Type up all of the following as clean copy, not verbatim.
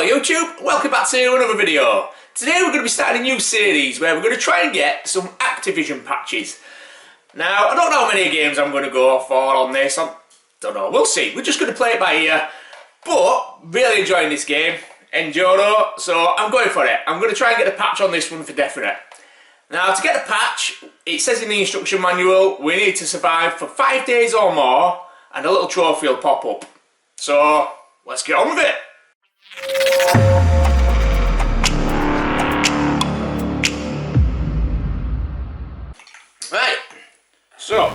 Hello YouTube, welcome back to another video. Today we're going to be starting a new series where we're going to try and get some Activision patches. Now, I don't know how many games I'm going to go for on this, I don't know, we'll see. We're just going to play it by ear, but really enjoying this game, Enduro, so I'm going for it. I'm going to try and get a patch on this one for definite. Now, to get the patch, it says in the instruction manual, we need to survive for 5 days or more, and a little trophy will pop up. So, let's get on with it. Right, so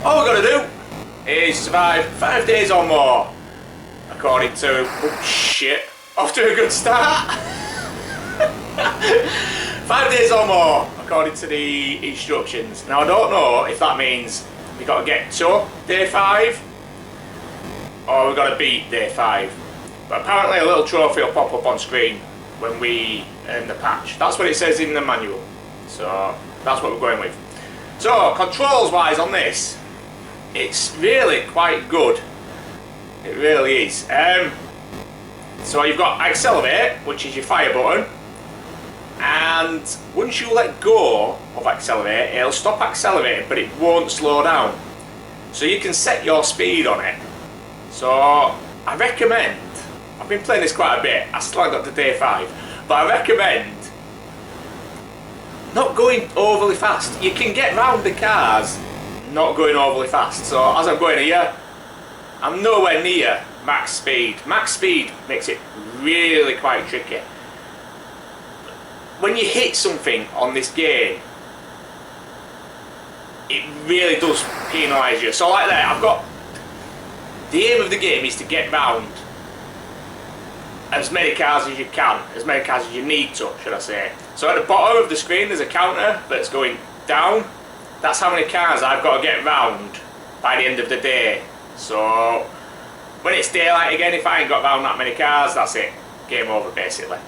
all we're going to do is survive 5 days or more, according to, oh shit, off to a good start. 5 days or more, according to the instructions. Now I don't know if that means we got to get to day 5 or we've got to beat day 5. But apparently a little trophy will pop up on screen when we earn the patch. That's what it says in the manual. So that's what we're going with. So controls wise on this, it's really quite good. It really is. So you've got accelerate, which is your fire button. And once you let go of accelerate, it'll stop accelerating, but it won't slow down. So you can set your speed on it. So I recommend, I've been playing this quite a bit, I still haven't got to day 5, but I recommend not going overly fast. You can get round the cars not going overly fast. So as I'm going here, I'm nowhere near max speed. Max speed makes it really quite tricky. When you hit something on this game, it really does penalise you. So like that, I've got, the aim of the game is to get round as many cars as you can, as many cars as you need to, should I say. So at the bottom of the screen there's a counter that's going down. That's how many cars I've got to get round by the end of the day. So when it's daylight again, if I ain't got round that many cars, that's it, game over basically.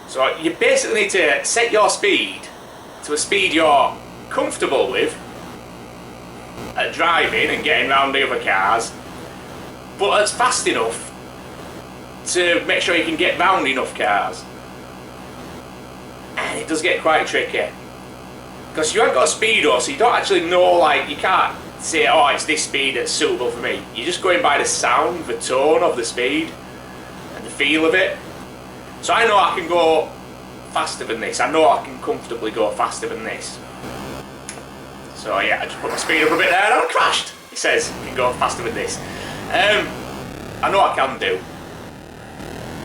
So you basically need to set your speed to a speed you're comfortable with at driving and getting round the other cars, but it's fast enough to make sure you can get round enough cars. And it does get quite tricky because you haven't got a speedo, so you don't actually know, like, you can't say, oh, it's this speed that's suitable for me. You're just going by the sound, the tone of the speed and the feel of it. So I know I can go faster than this. I know I can comfortably go faster than this. So yeah, I just put my speed up a bit there and I crashed. It says you can go faster with this. I know I can do,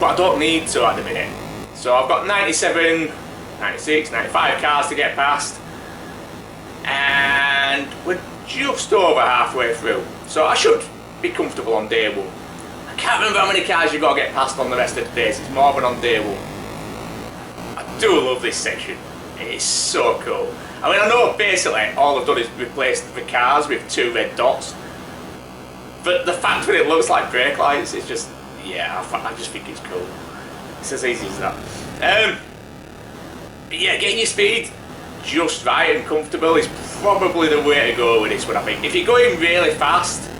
but I don't need to at the minute. So I've got 97, 96, 95 cars to get past, and we're just over halfway through. So I should be comfortable on day 1. I can't remember how many cars you've got to get past on the rest of the days. It's more than on day 1. I do love this section. It is so cool. I mean, I know basically all I've done is replaced the cars with 2 red dots, but the fact that it looks like brake lights is just, yeah, I just think it's cool. It's as easy as that. Yeah, getting your speed just right and comfortable is probably the way to go with this one, I think. If you're going really fast,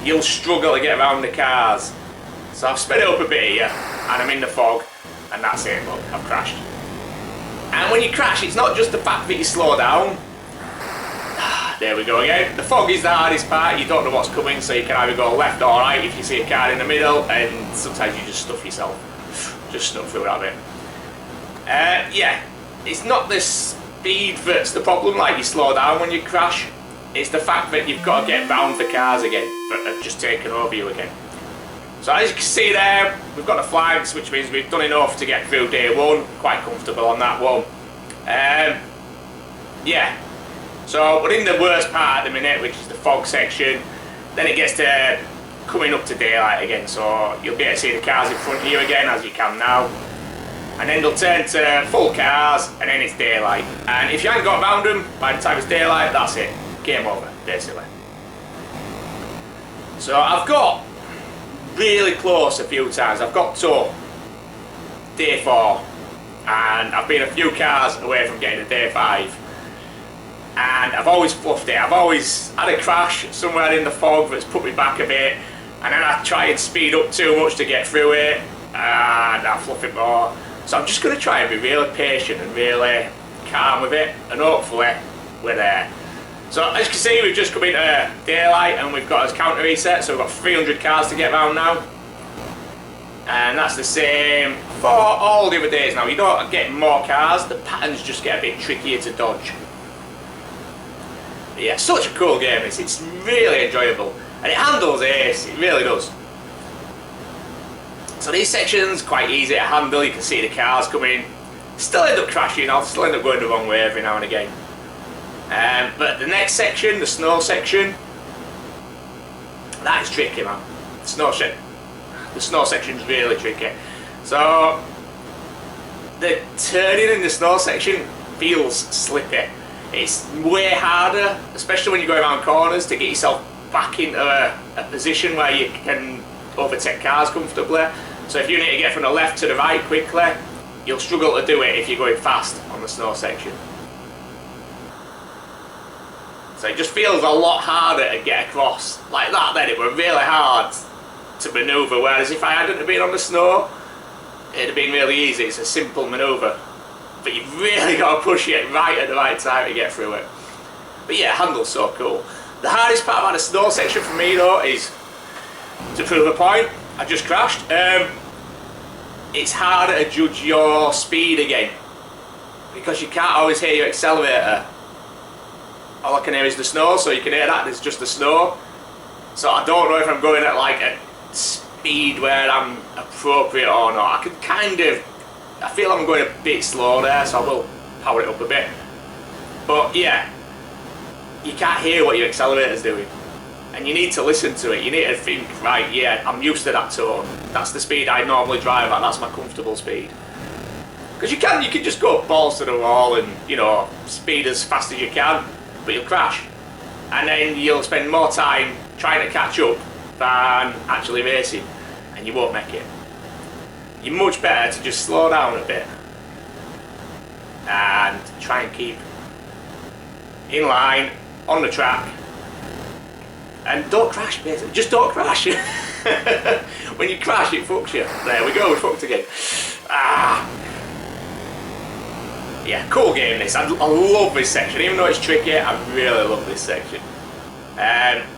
you'll struggle to get around the cars. So I've sped it up a bit here, and I'm in the fog, and that's it, look, I've crashed. And when you crash, it's not just the fact that you slow down. There we go again. The fog is the hardest part. You don't know what's coming, so you can either go left or right if you see a car in the middle, and sometimes you just stuff yourself. Just stuff through that bit. Yeah, it's not the speed that's the problem, like you slow down when you crash. It's the fact that you've got to get round the cars again that have just taken over you again. So as you can see there, we've got the flags, which means we've done enough to get through day 1. Quite comfortable on that one. Yeah. So we're in the worst part at the minute, which is the fog section. Then it gets to coming up to daylight again, so you'll be able to see the cars in front of you again, as you can now. And then they'll turn to full cars, and then it's daylight. And if you haven't got around them by the time it's daylight, that's it. Game over, basically. So I've got really close a few times. I've got to day 4, and I've been a few cars away from getting to day 5. And I've always fluffed it. I've always had a crash somewhere in the fog that's put me back a bit, and then I try and speed up too much to get through it, and I fluff it more. So I'm just going to try and be really patient and really calm with it, and hopefully we're there. So as you can see, we've just come into daylight and we've got a counter reset, so we've got 300 cars to get around now. And that's the same for all the other days now. You don't get more cars, the patterns just get a bit trickier to dodge. But yeah, such a cool game, it's really enjoyable. And it handles ace, it really does. So these sections, quite easy to handle, you can see the cars coming. Still end up crashing, I'll still end up going the wrong way every now and again. But the next section, the snow section, that is tricky, man. The snow section's really tricky. So the turning in the snow section feels slippy. It's way harder, especially when you go around corners, to get yourself back into a position where you can overtake cars comfortably. So if you need to get from the left to the right quickly, you'll struggle to do it if you're going fast on the snow section. So it just feels a lot harder to get across. Like that then, it were really hard to manoeuvre, whereas if I hadn't been on the snow, it'd have been really easy. It's a simple manoeuvre. But you've really got to push it right at the right time to get through it. But yeah, handle's so cool. The hardest part about the snow section for me though is, to prove a point, I just crashed. It's harder to judge your speed again, because you can't always hear your accelerator. All I can hear is the snow, so you can hear that, it's just the snow. So I don't know if I'm going at like a speed where I'm appropriate or not. I can kind of, I feel I'm going a bit slow there, so I will power it up a bit. But yeah, you can't hear what your accelerator's doing. And you need to listen to it, you need to think, right, yeah, I'm used to that tone. That's the speed I normally drive at, that's my comfortable speed. Because you can just go balls to the wall and, you know, speed as fast as you can, but you'll crash. And then you'll spend more time trying to catch up than actually racing, and you won't make it. You're much better to just slow down a bit and try and keep in line, on the track, and don't crash basically, just don't crash. When you crash it fucks you. There we go, we're fucked again. Yeah, cool game this. I love this section, even though it's tricky, I really love this section.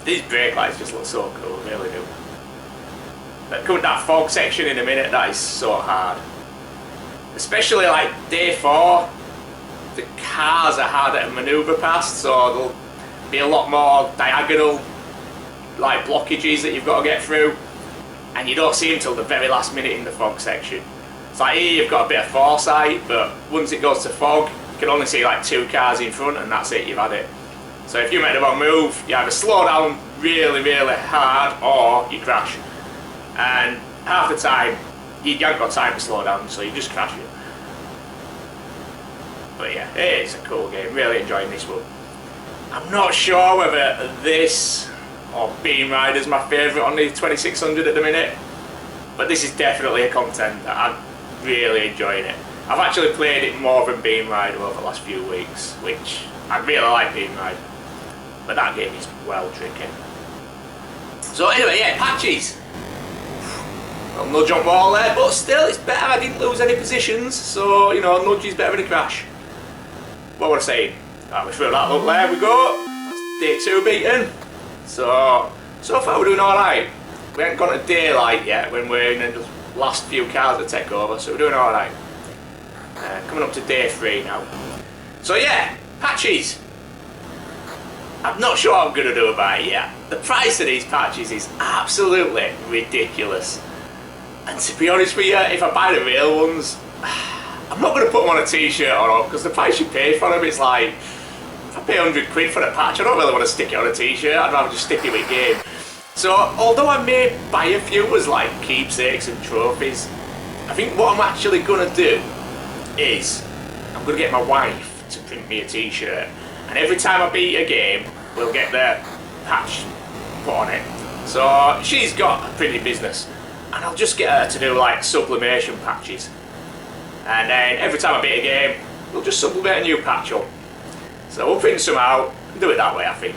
These brake lights just look so cool, really do. But coming to that fog section in a minute, that is so hard. Especially like day 4, the cars are harder to manoeuvre past, so there'll be a lot more diagonal like blockages that you've got to get through, and you don't see them till the very last minute in the fog section. It's like here you've got a bit of foresight, but once it goes to fog, you can only see like 2 cars in front, and that's it, you've had it. So if you make the wrong move, you either slow down really, really hard, or you crash. And half the time, you haven't got time to slow down, so you just crash it. But yeah, it's a cool game, really enjoying this one. I'm not sure whether this or Beam Rider's my favourite on the 2600 at the minute, but this is definitely a content that I'm really enjoying it. I've actually played it more than Beam Rider over the last few weeks, which I really like Beam Rider, but that game is well tricky. So anyway, yeah, patches. Well, nudge on wall there, but still it's better I didn't lose any positions, so you know, nudge is better than a crash. What was I saying? Right, we through that look, there we go. That's day 2 beaten. So far we're doing alright. We haven't gone to daylight yet when we're in the last few cars to take over, so we're doing alright. Coming up to day 3 now. So yeah, patches. I'm not sure what I'm going to do about it yet. The price of these patches is absolutely ridiculous. And to be honest with you, if I buy the real ones, I'm not going to put them on a t-shirt or not, because the price you pay for them is like, if I pay 100 quid for a patch, I don't really want to stick it on a t-shirt, I'd rather just stick it with game. So although I may buy a few as like keepsakes and trophies, I think what I'm actually going to do is, I'm going to get my wife to print me a t-shirt, and every time I beat a game, we'll get the patch put on it. So she's got a printing business, and I'll just get her to do like sublimation patches. And then every time I beat a game, we'll just sublimate a new patch up. So we'll print some out and do it that way, I think.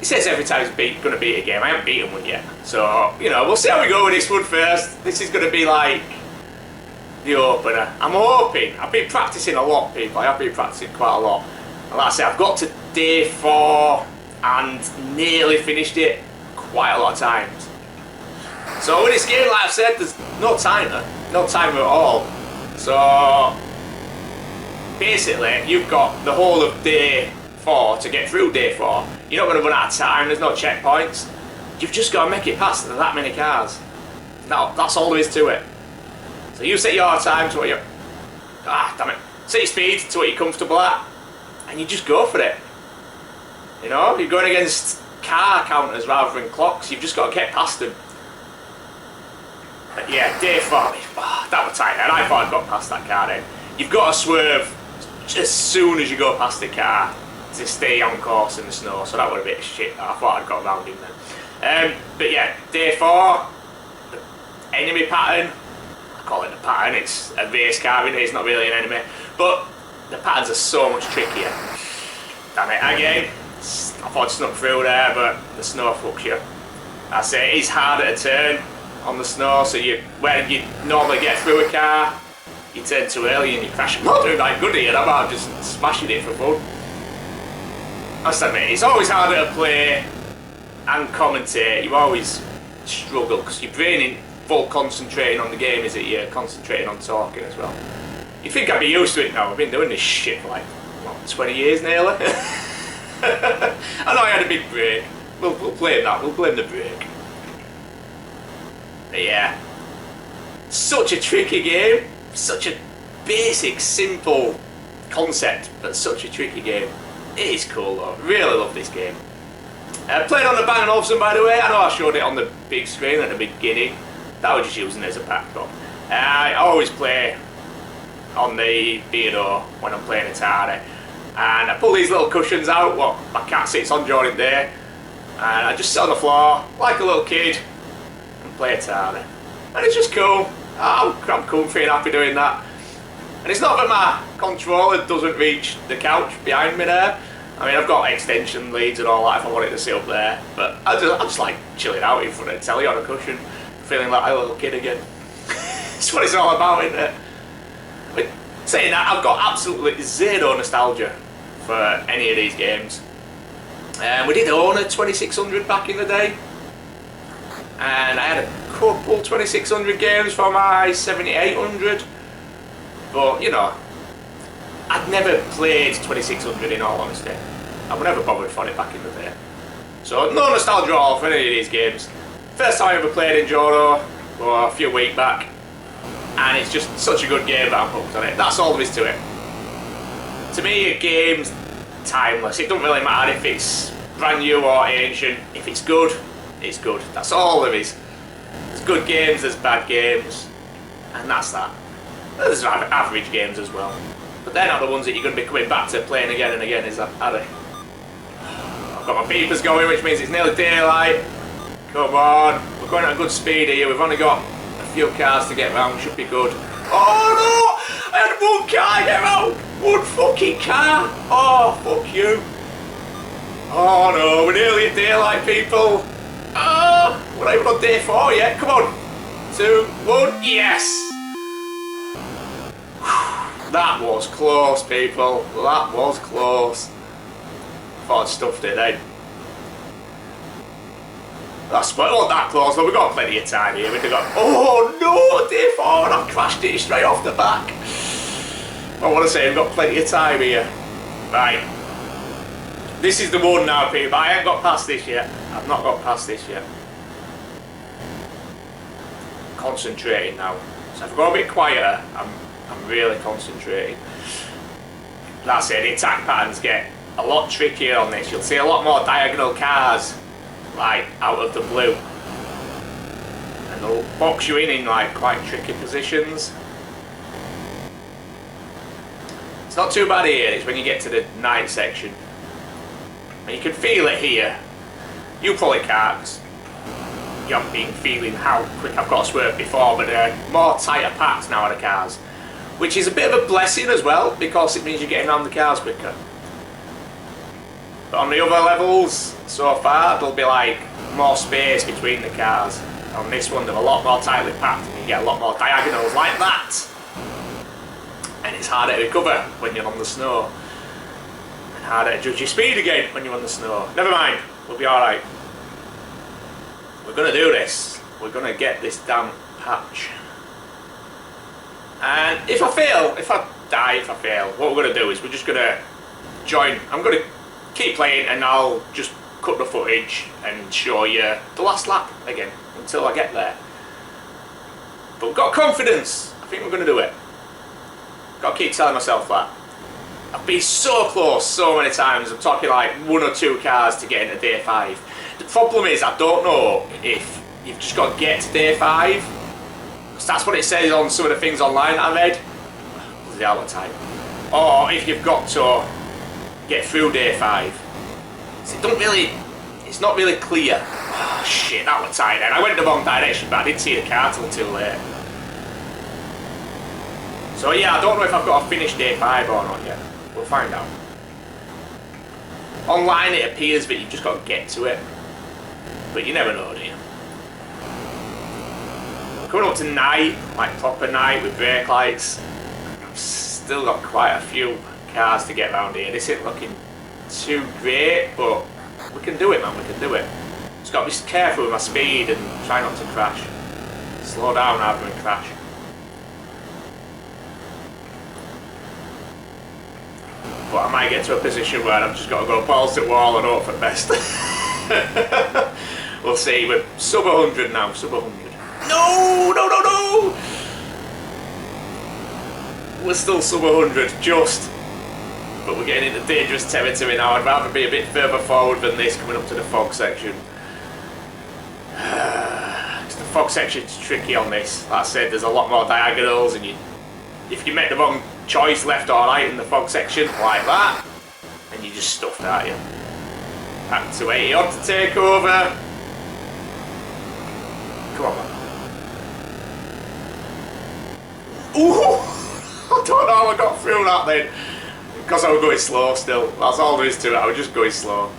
He says every time he's going to beat a game. I haven't beaten one yet. So, you know, we'll see how we go with this one first. This is going to be like the opener. I'm hoping. I've been practicing a lot, people. I have been practicing quite a lot. And like I said, I've got to day 4 and nearly finished it quite a lot of times. So with this game, like I said, there's no timer. No timer at all. So basically, you've got the whole of day 4 to get through day 4. You're not going to run out of time, there's no checkpoints. You've just got to make it past that many cars. No, that's all there is to it. So you set your time to what you're... damn it. Set your speed to what you're comfortable at, and you just go for it. You know, you're going against car counters rather than clocks. You've just got to get past them. But yeah, day 4, that was tight, and I thought I'd got past that car then. You've got to swerve as soon as you go past the car to stay on course in the snow, so that was a bit of shit. I thought I'd got around him then. But yeah, day 4, the enemy pattern, I call it the pattern, it's a race car in it, it's not really an enemy, but the patterns are so much trickier. Damn it, again, I thought I'd snuck through there, but the snow fucks you. I say it's harder to turn on the snow, so when you normally get through a car, you turn too early and you crash. I'm not doing that good here, I'm just smashing it for fun. I must admit, it's always harder to play and commentate. You always struggle because your brain ain't full concentrating on the game, is it? You're concentrating on talking as well. You'd think I'd be used to it now. I've been doing this shit for like, what, 20 years nearly? I know I had a big break. We'll blame that, we'll blame the break. But yeah, such a tricky game, such a basic, simple concept, but such a tricky game. It is cool though, really love this game. Played on the Bang & Olufsen, by the way. I know I showed it on the big screen at the beginning. That was just using it as a backdrop. I always play on the Beardo when I'm playing Atari. And I pull these little cushions out, what my cat sits on during the day. And I just sit on the floor, like a little kid, and play Atari. And it's just cool. I'm comfy and happy doing that. And it's not that my controller doesn't reach the couch behind me there. I mean, I've got extension leads and all that if I wanted to sit up there. But I just like chilling out in front of the telly on a cushion, feeling like a little kid again. It's what it's all about, isn't it? But saying that, I've got absolutely zero nostalgia for any of these games. We did own a 2600 back in the day. And I had a couple 2600 games for my 7800. But, you know, I'd never played 2600 in all honesty. I would never bothered for it back in the day. So, no nostalgia at all for any of these games. First time I ever played Enduro, well, a few weeks back. And it's just such a good game that I'm hooked on it. That's all there is to it. To me, a game's timeless. It doesn't really matter if it's brand new or ancient. If it's good, it's good. That's all there is. There's good games, there's bad games. And that's that. There's average games as well. But they're not the ones that you're going to be coming back to playing again and again, is that, are they? I've got my beepers going, which means it's nearly daylight. Come on. We're going at a good speed here. We've only got a few cars to get round. Should be good. Oh no! I had one car get round! One fucking car! Oh, fuck you. Oh no, we're nearly at daylight, people. Oh, we're not even on day 4 yet. Come on. 2, 1, yes! That was close, people. That was close. Thought I'd stuffed it then. That's not that close, but we've got plenty of time here. We've got, oh no, day 4, and I've crashed it straight off the back. I want to say we've got plenty of time here. Right. This is the one now, people. I ain't got past this yet. I've not got past this yet. Concentrating now. So if I go a bit quieter, I'm really concentrating. That's it, the attack patterns get a lot trickier on this. You'll see a lot more diagonal cars, like, out of the blue. And they'll box you in like quite tricky positions. It's not too bad here, it's when you get to the night section. And you can feel it here. You probably can't, 'cause you haven't been feeling how quick I've got to swerve before, but there are more tighter paths now on the cars. Which is a bit of a blessing as well, because it means you're getting around the cars quicker. But on the other levels, so far, there'll be like more space between the cars. On this one, they're a lot more tightly packed and you get a lot more diagonals like that. And it's harder to recover when you're on the snow. And harder to judge your speed again when you're on the snow. Never mind, we'll be alright. We're gonna do this. We're gonna get this damn patch. And if I fail, if I die, if I fail, what we're gonna do is we're just gonna join. I'm gonna keep playing and I'll just cut the footage and show you the last lap again until I get there. But we've got confidence. I think we're gonna do it. Got to keep telling myself that. I've been so close so many times. I'm talking like 1 or 2 cars to get into day 5. The problem is I don't know if you've just got to get to day 5. Because that's what it says on some of the things online that I read. The hour type. Or if you've got to get through day 5. So it's not really clear. Oh shit, that was tight then. I went the wrong direction, but I didn't see the car till too late. So yeah, I don't know if I've got to finish day 5 or not yet. We'll find out. Online it appears that you've just got to get to it. But you never know, do you? Coming up to night, like proper night with brake lights. I've still got quite a few cars to get around here. This isn't looking too great, but we can do it, man, we can do it. Just got to be careful with my speed and try not to crash. Slow down rather than crash. But I might get to a position where I've just got to go balls to the wall and hope for the best. We'll see. We're sub 100 now, sub 100. No, no, no, no! We're still sub 100, just. But we're getting into dangerous territory now. I'd rather be a bit further forward than this coming up to the fog section. The fog section's tricky on this. Like I said, there's a lot more diagonals and if you make the wrong choice left or right in the fog section like that, and you just stuffed, aren't you? Back to 80 odd to take over. Come on, man. Ooh! I don't know how I got through that then. Because I was going slow still. That's all there is to it, I was just going slow.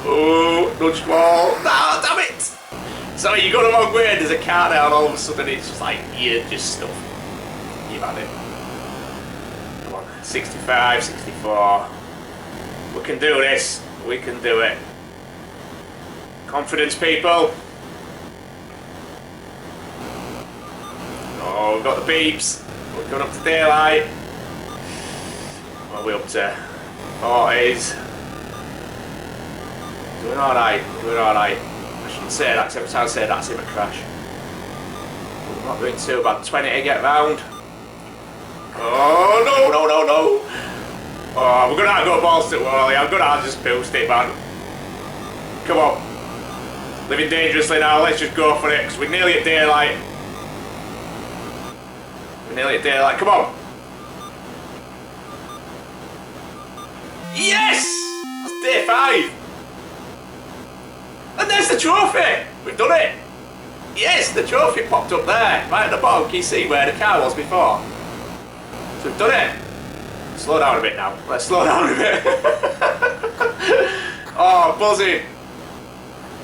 Oh, nudge wall. No, damn it! So you go the wrong way and there's a car there and all of a sudden it's just like, you're just stuffed. You've had it. Come on, 65, 64. We can do this. We can do it. Confidence, people. Oh, we've got the beeps. We're going up to daylight. What are we up to? 40s. Doing alright, doing alright. I shouldn't say that because every time I say that, I see a crash. But we're not doing too bad. 20 to get round. Oh, no, no, no, no. Oh, we're going to have to go balls to Wally. I'm going to have to just boost it, man. Come on. Living dangerously now. Let's just go for it because we're nearly at daylight. We're nearly at daylight. Come on. Yes! That's day 5. And there's the trophy. We've done it. Yes, the trophy popped up there. Right at the bottom. Can you see where the car was before? So we've done it. Slow down a bit now. Let's slow down a bit. Oh, buzzing.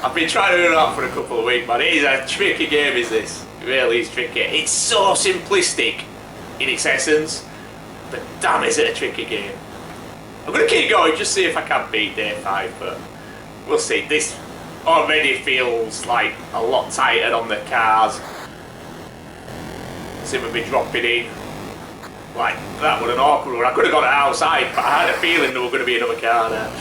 I've been trying to do that for a couple of weeks, man. It is a tricky game, is this? It really is tricky. It's so simplistic in its essence, but damn is it a tricky game. I'm going to keep going, just see if I can beat day 5, but we'll see. This already feels like a lot tighter on the cars. See we'll be dropping in. Like, that was an awkward one. I could have got it outside, but I had a feeling there was going to be another car there.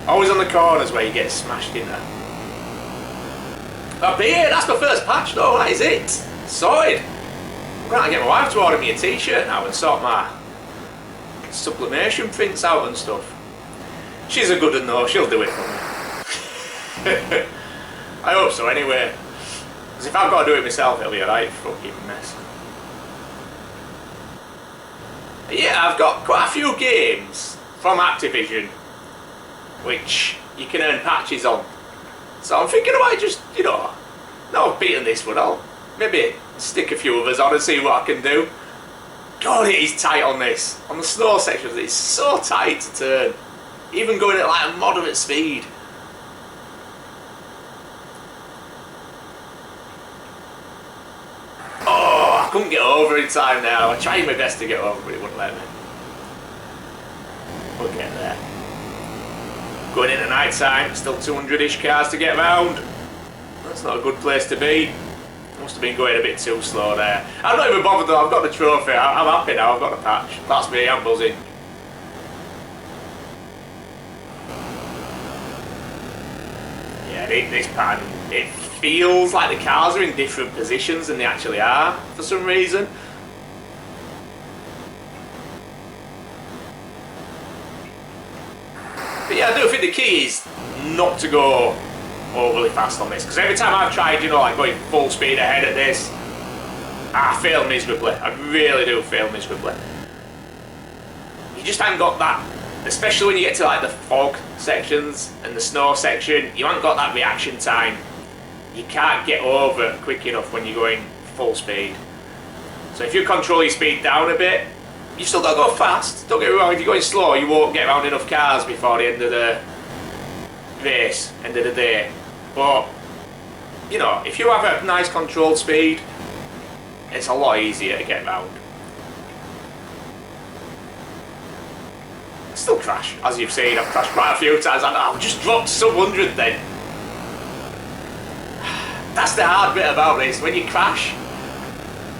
Always on the corners where you get smashed in there. Up here, that's my first patch though, that is it. Sorted. I'm going to get my wife to order me a t-shirt now and sort my sublimation prints out and stuff. She's a good one though, she'll do it for me. I hope so anyway. Because if I've got to do it myself, it'll be a right fucking mess. Yeah, I've got quite a few games from Activision which you can earn patches on. So I'm thinking I might just, you know, now I've beaten this one, I'll maybe stick a few others on and see what I can do. God, it is tight on this. On the snow sections, it's so tight to turn. Even going at like a moderate speed. Oh, I couldn't get over in time now. I tried my best to get over, but it wouldn't let me. We'll get there. Going into night time, still 200-ish cars to get round. That's not a good place to be. Must have been going a bit too slow there. I'm not even bothered though, I've got the trophy. I'm happy now, I've got the patch. That's me, I'm buzzing. Yeah, this pattern, it feels like the cars are in different positions than they actually are, for some reason. But yeah, I do think the key is not to go overly fast on this, because every time I've tried, you know, like going full speed ahead at this, I fail miserably. I really do fail miserably. You just haven't got that, especially when you get to like the fog sections and the snow section, you haven't got that reaction time. You can't get over quick enough when you're going full speed. So if you control your speed down a bit, you still got to go fast. Don't get me wrong, if you're going slow, you won't get around enough cars before the end of the race, end of the day. But, you know, if you have a nice controlled speed, it's a lot easier to get round. Still crash, as you've seen, I've crashed quite a few times, and I've just dropped sub 100 then. That's the hard bit about this, when you crash,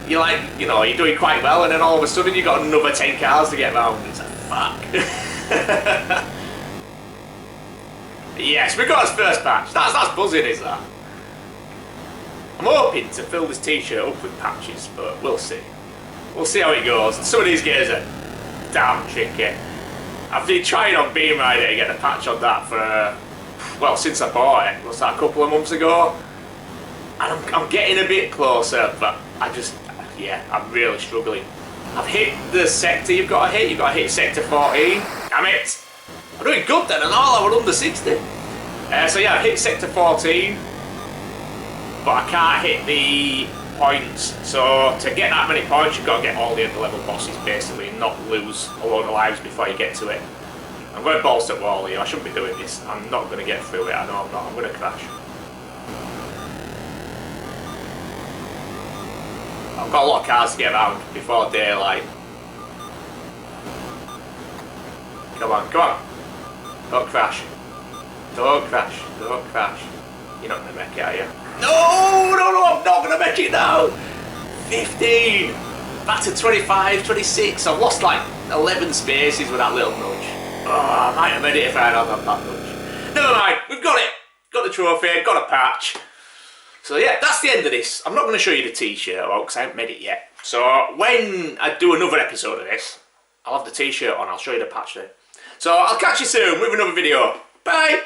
you're like, you know, you're doing quite well, and then all of a sudden you've got another 10 cars to get round. It's like, fuck. Yes, we got his first patch. That's buzzing, is that? I'm hoping to fill this t-shirt up with patches, but we'll see. We'll see how it goes. Some of these games are damn tricky. I've been trying on Beam Rider to get a patch on that for, well, since I bought it. Was that a couple of months ago? And I'm getting a bit closer, but yeah, I'm really struggling. I've hit the sector you've got to hit. You've got to hit sector 14. Damn it! I'm doing good then, and all I was under 60. So yeah, I hit sector 14, but I can't hit the points. So to get that many points, you've got to get all the level bosses basically, and not lose a load of lives before you get to it. I'm going balls to the wall here. I shouldn't be doing this. I'm not going to get through it. I know I'm not. I'm going to crash. I've got a lot of cars to get around before daylight. Come on, come on. Don't crash. Don't crash. Don't crash. You're not going to make it, are you? No, no, no, I'm not going to make it now. 15. Back to 25, 26. I've lost like 11 spaces with that little nudge. Oh, I might have made it if I hadn't had that nudge. Never mind, we've got it. Got the trophy, got a patch. So yeah, that's the end of this. I'm not going to show you the t-shirt because I haven't made it yet. So when I do another episode of this, I'll have the t-shirt on. I'll show you the patch then. So I'll catch you soon with another video. Bye!